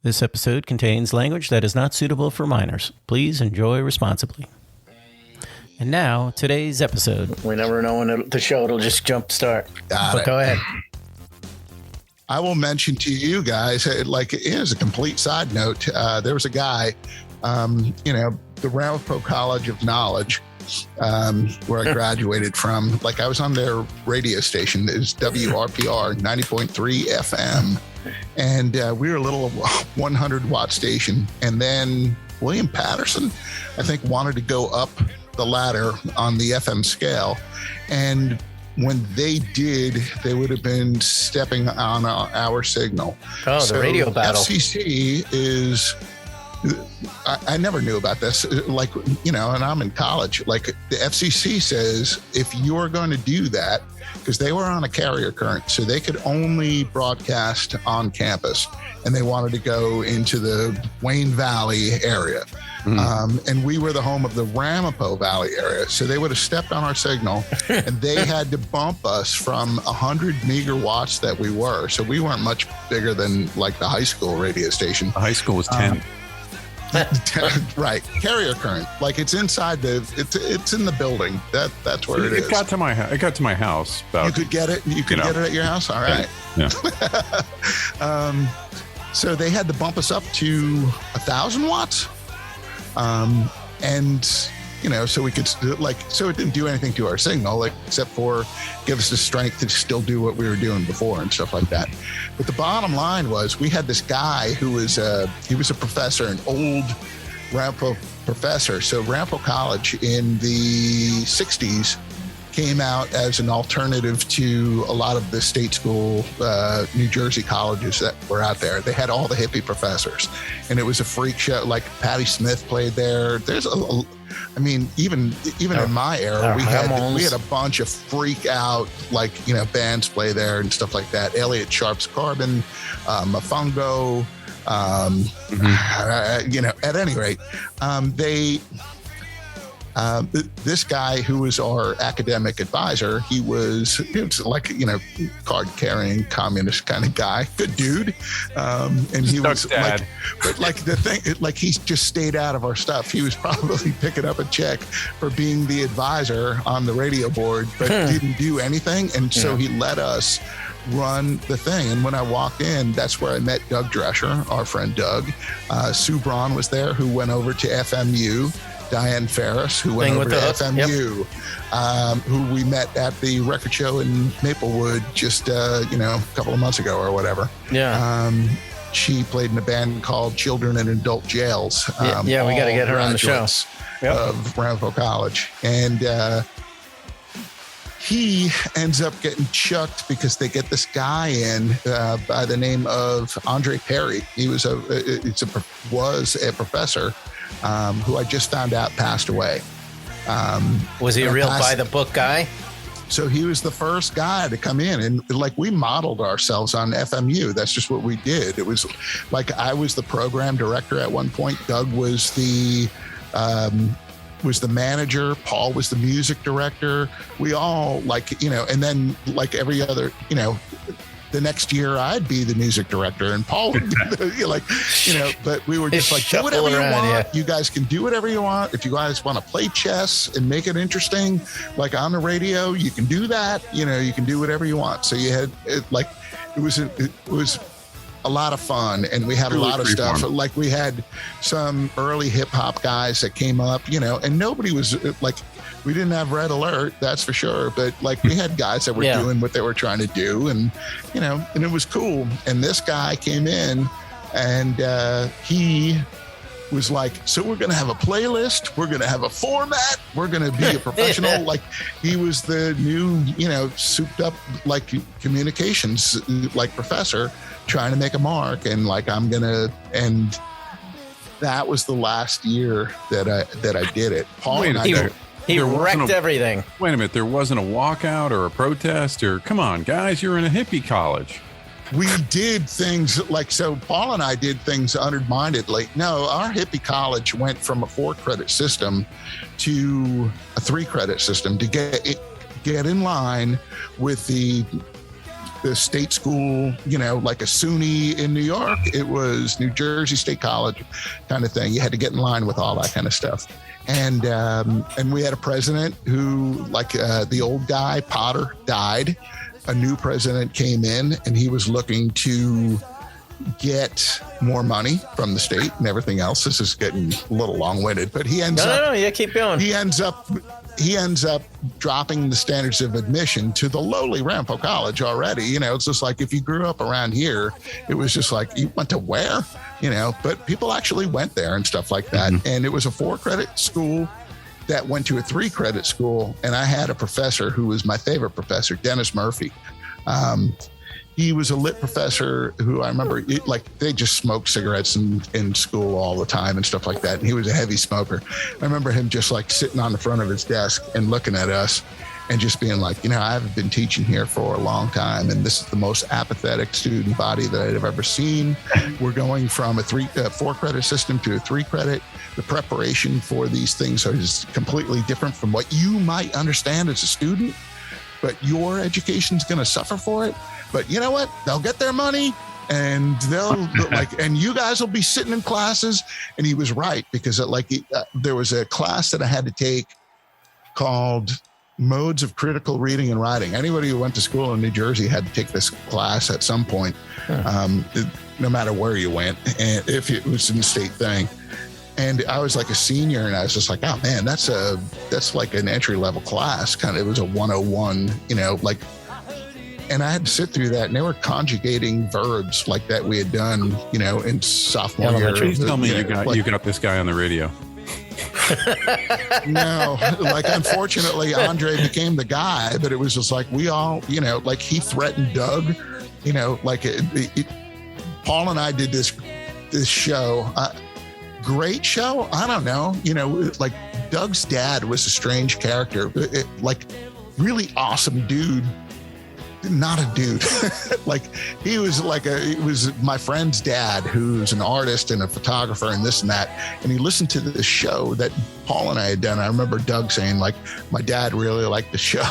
This episode contains language that is not suitable for minors. Please enjoy responsibly. And now, today's episode. We never know when the show will just jump start. But go ahead. I will mention to you guys, like, as a complete side note, there was a guy, the Ramapo College of Knowledge, where I graduated from. Like, I was on their radio station. It was WRPR 90.3 FM. And we were a little 100-watt station. And then William Patterson, I think, wanted to go up the ladder on the FM scale. And when they did, they would have been stepping on our signal. Oh, the radio battle. FCC is... I never knew about this, like, and I'm in college. Like, the FCC says if you're going to do that, because they were on a carrier current, so they could only broadcast on campus, and they wanted to go into the Wayne Valley area. And we were the home of the Ramapo Valley area. So they would have stepped on our signal and they had to bump us from 100 meager watts that we were. So we weren't much bigger than like the high school radio station. The high school was 10. Right. Carrier current. Like, it's inside it's in the building. That's where it is. It got to my house. You could get it. You could get it at your house. All right. Yeah. So they had to bump us up to 1,000 watts. So we could so it didn't do anything to our signal, except for give us the strength to still do what we were doing before and stuff like that. But the bottom line was, we had this guy who was he was a professor, an old Ramapo professor. So Ramapo College in the 60s came out as an alternative to a lot of the state school New Jersey colleges that were out there. They had all the hippie professors, and it was a freak show. Like, Patti Smith played there. There's even in my era, we had a bunch of freak out, bands play there and stuff like that. Elliott Sharp's Carbon, Mofongo, at any rate, this guy who was our academic advisor, he was card-carrying communist kind of guy, good dude, and he was dad. He just stayed out of our stuff. He was probably picking up a check for being the advisor on the radio board, but didn't do anything, and so he let us run the thing. And when I walked in, that's where I met Doug Drescher, our friend Doug. Sue Braun was there, who went over to FMU. Diane Ferris, who went over to FMU, who we met at the record show in Maplewood just, a couple of months ago or whatever. Yeah. She played in a band called Children in Adult Jails. We got to get her on the show. Of Ramapo College. And he ends up getting chucked because they get this guy in by the name of Andre Perry. He was a professor who I just found out passed away. Was he a real by-the-book guy? So he was the first guy to come in, and we modeled ourselves on FMU. That's just what we did. It was like, I was the program director at one point. Doug was the manager. Paul was the music director. We all and then every other, the next year I'd be the music director and Paul would be but we were just do whatever you want. Yeah. You guys can do whatever you want. If you guys want to play chess and make it interesting, like on the radio, you can do that. You can do whatever you want. So you had it was a lot of fun, and we had a lot of stuff. Like, we had some early hip hop guys that came up, and nobody was we didn't have Red Alert, that's for sure. But we had guys that were doing what they were trying to do, and and it was cool. And this guy came in, and he was like, so we're going to have a playlist, we're going to have a format, we're going to be a professional. He was the new, souped up communications professor trying to make a mark, and and that was the last year that I did it. Paul and I. He wrecked everything. Wait a minute, there wasn't a walkout or a protest or, come on, guys, you're in a hippie college. We did things so Paul and I did things unadmindedly. No, our hippie college went from a 4-credit system to a 3-credit system to get in line with the the state school, like a SUNY in New York. It was New Jersey State College kind of thing. You had to get in line with all that kind of stuff. And we had a president who, the old guy, Potter, died. A new president came in, and he was looking to get more money from the state and everything else. This is getting a little long-winded, but he ends up... No, yeah, keep going. He ends up dropping the standards of admission to the lowly Ramapo College already. It's just like, if you grew up around here, it was just like, you went to where? But people actually went there and stuff like that. Mm-hmm. And it was a 4-credit school that went to a 3-credit school. And I had a professor who was my favorite professor, Dennis Murphy. He was a lit professor who I remember, they just smoked cigarettes in school all the time and stuff like that. And he was a heavy smoker. I remember him just sitting on the front of his desk and looking at us and just being like, I haven't been teaching here for a long time, and this is the most apathetic student body that I've ever seen. We're going from a 4-credit system to a 3-credit. The preparation for these things is completely different from what you might understand as a student, but your education's going to suffer for it. But you know what? They'll get their money, and they'll and you guys will be sitting in classes. And he was right, because there was a class that I had to take called Modes of Critical Reading and Writing. Anybody who went to school in New Jersey had to take this class at some point, no matter where you went, and if it was a state thing. And I was like a senior, and I was just like, oh man, that's like an entry level class. It was a 101, and I had to sit through that, and they were conjugating verbs like that we had done, in sophomore year. Please tell me you got this guy on the radio. No, unfortunately, Andre became the guy, but it was just like, we all, he threatened Doug, Paul and I did this show, great show. I don't know, Doug's dad was a strange character, really awesome dude. Not a dude. He was it was my friend's dad, who's an artist and a photographer and this and that. And he listened to this show that Paul and I had done. I remember Doug saying, my dad really liked the show.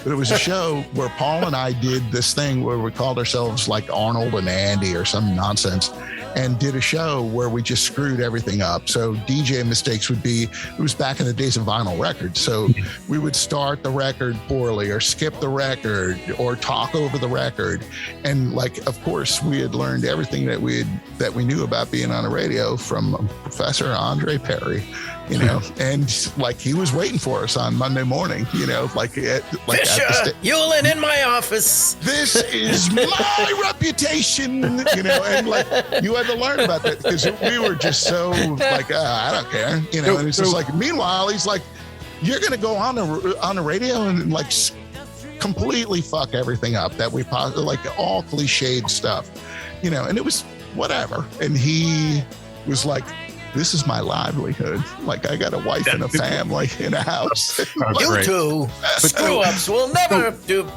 But it was a show where Paul and I did this thing where we called ourselves Arnold and Andy or some nonsense, and did a show where we just screwed everything up. So DJ mistakes would be, it was back in the days of vinyl records. So we would start the record poorly, or skip the record, or talk over the record. And of course, we had learned everything that we knew about being on the radio from Professor Andre Perry, and he was waiting for us on Monday morning, Fisher, Hewlin in my office. This is my reputation, and you had to learn about that, because we were just so I don't care, and it's just meanwhile, he's you're going to go on the radio and completely fuck everything up that we all cliched stuff, and it was whatever. And he was this is my livelihood. I got a wife and a family in a house. You two screw-ups will never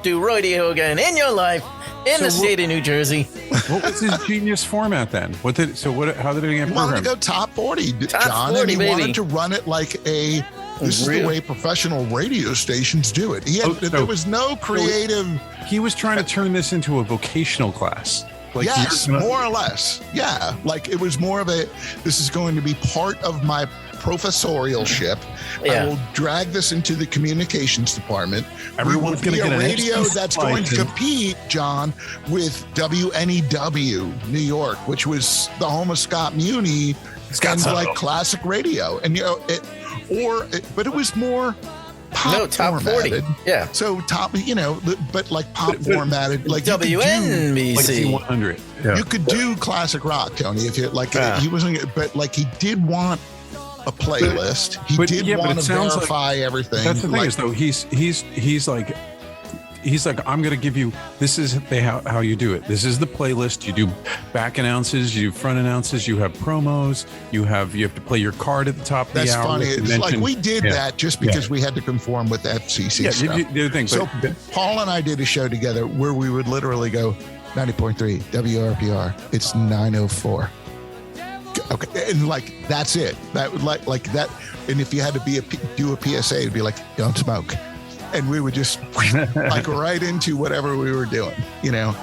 do radio again in your life in the state of New Jersey. What was his genius format then? How did it get programmed? He wanted to go top 40, John, 40, and he baby. wanted to run it this is the way professional radio stations do it. There was no creative... He was trying to turn this into a vocational class. Yes, more or less. Yeah. It was more of this is going to be part of my professorialship. I will drag this into the communications department. Everyone's going to get a an radio that's going to compete, John, with WNEW New York, which was the home of Scott Muni, and classic radio. And but it was more top formatted. 40. Yeah. So top, pop formatted, WNBC 100. Yeah. You could do classic rock, Tony, if you he wasn't, but he did want a playlist. He did want to verify everything. That's the thing is though, he's like, I'm going to give you, this is how you do it. This is the playlist. You do back announces, you do front announces, you have promos, you have to play your card at the top of the hour. That's funny. It's we did that just because we had to conform with the FCC stuff. You do the thing. So Paul and I did a show together where we would literally go 90.3 WRPR. It's 904. Okay, and that's it. That would like that. And if you had to do a PSA, it'd be don't smoke. and we would just like right into whatever we were doing, you know.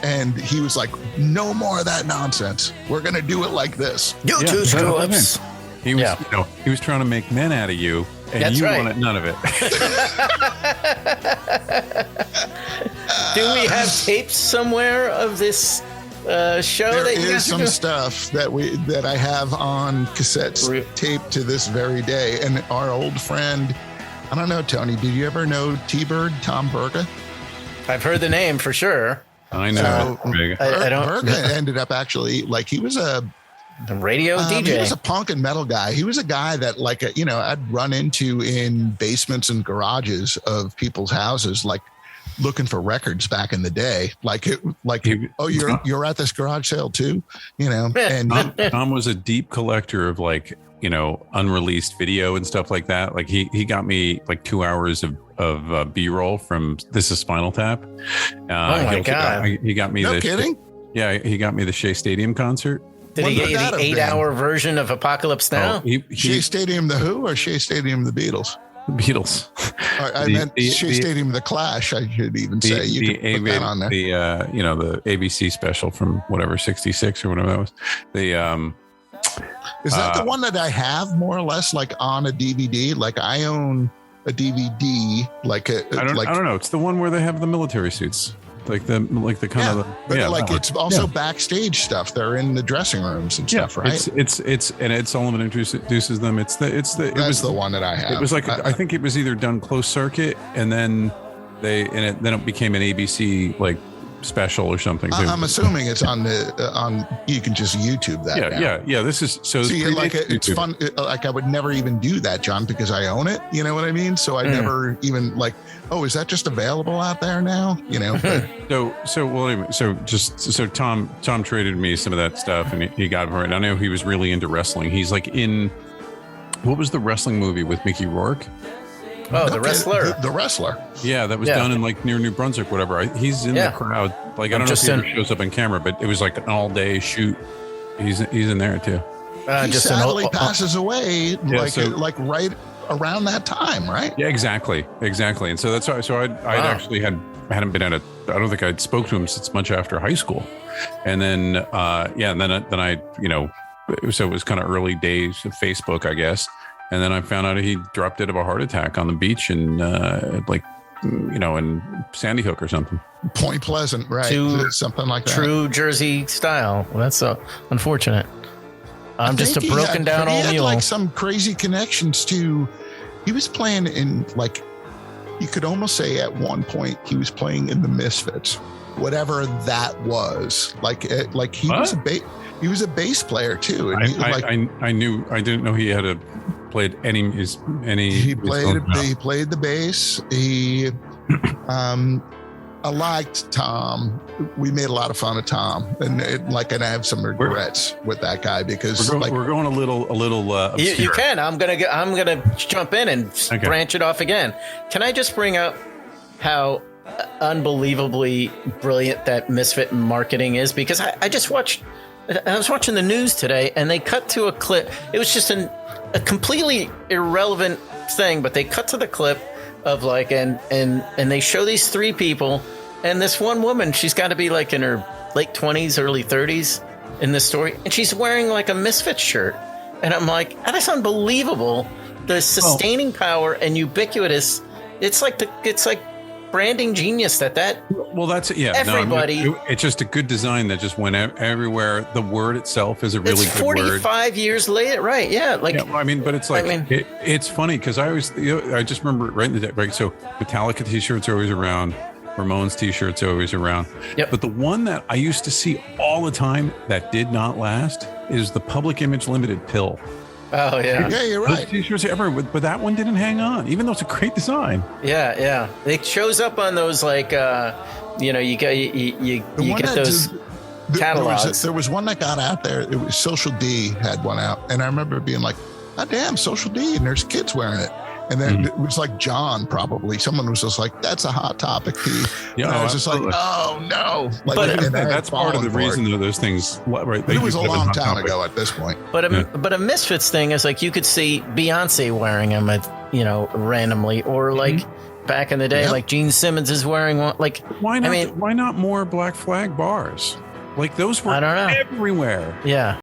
And he was like, "No more of that nonsense. We're gonna do it like this." You two screw-ups. He was, he was trying to make men out of you, and That's you right. wanted none of it. Do we have tapes somewhere of this show? There that you is guys some stuff that I have on cassettes taped to this very day. And our old friend, I don't know, Tony, did you ever know T-Bird, Tom Berga? I've heard the name for sure. I know. I don't. Berga ended up actually, like, he was a radio DJ. He was a punk and metal guy. He was a guy that, like, I'd run into in basements and garages of people's houses, like looking for records back in the day. You're at this garage sale too, you know. And Tom was a deep collector of, like, unreleased video and stuff like that. Like he got me like 2 hours of B-roll from This Is Spinal Tap. Oh my God. He got me no kidding? He got me the Shea Stadium concert. Did he get you the 8-hour version of Apocalypse Now? Shea Stadium the Who or Shea Stadium the Beatles? The Beatles. I meant Shea Stadium the Clash. I should even say you could put that on there. The ABC special from whatever 66 or whatever that was. Is that the one that I have more or less like on a DVD? Like I own a DVD. I don't know. It's the one where they have the military suits. Like the kind of it's also backstage stuff. They're in the dressing rooms and stuff, right? It's and Ed Sullivan introduces them. That's the one that I have. It was like I think it was either done closed circuit and then it became an ABC like special or something. I'm assuming it's on you can just YouTube that. Yeah. This is so. See, it's fun. Like I would never even do that, John, because I own it. You know what I mean? So I never even like. Oh, is that just available out there now? You know. So Tom traded me some of that stuff, and he got it for it. I know he was really into wrestling. He's like in what was the wrestling movie with Mickey Rourke? Oh, The Wrestler. The Wrestler. Yeah, that was done in like near New Brunswick, whatever. He's in the crowd. Like I don't know if he ever shows up on camera, but it was like an all-day shoot. He's in there too. He sadly passes away like right around that time, right? Yeah, exactly. And so that's why. So I'd actually hadn't been I don't think I'd spoke to him since much after high school, and then then I so it was kind of early days of Facebook, I guess. And then I found out he dropped dead of a heart attack on the beach in in Sandy Hook or something. Point Pleasant, right? Something like that. True Jersey style. Well, that's unfortunate. I'm just a broken down old mule. Like some crazy connections to. He was playing in like, you could almost say at one point he was playing in the Misfits, whatever that was. Like he was a bass player too. And I didn't know he had played any. He played the bass. I liked Tom. We made a lot of fun of Tom, and I have some regrets with that guy because we're going a little. You can. I'm gonna jump in and branch it off again. Can I just bring up how unbelievably brilliant that Misfit marketing is? Because I was watching the news today, and they cut to a clip. It was just a completely irrelevant thing, but they cut to the clip of like and they show these three people, and this one woman, she's got to be like in her late 20s, early 30s in this story, and she's wearing like a Misfits shirt, and I'm like, that is unbelievable. The sustaining power and ubiquitous. It's like branding genius that well, that's it. Yeah, everybody. It's just a good design that just went everywhere. The word itself is a really good word. 45 years later, right? Yeah, but it's like it's funny because I just remember right in the day. Right, so Metallica T-shirts are always around. Ramones T-shirts are always around. Yep. But the one that I used to see all the time that did not last is the Public Image Limited pill. Oh yeah, you're right. Those T-shirts are everywhere, but that one didn't hang on, even though it's a great design. Yeah. It shows up on those like you get those catalogs. There was one that got out there. It was Social D had one out, and I remember being like, "Oh damn, Social D!" And there's kids wearing it. And then it was like John, probably someone was just like, "That's a hot topic." And I was just like, "Oh no!" That's part of the reason that those things. Right? It was a long time ago at this point. But a Misfits thing is like you could see Beyonce wearing them, randomly, or like back in the day. Yep. Like Gene Simmons is wearing one. Like, Why not? I mean, why not more Black Flag bars? Like those were I don't know. everywhere. Yeah.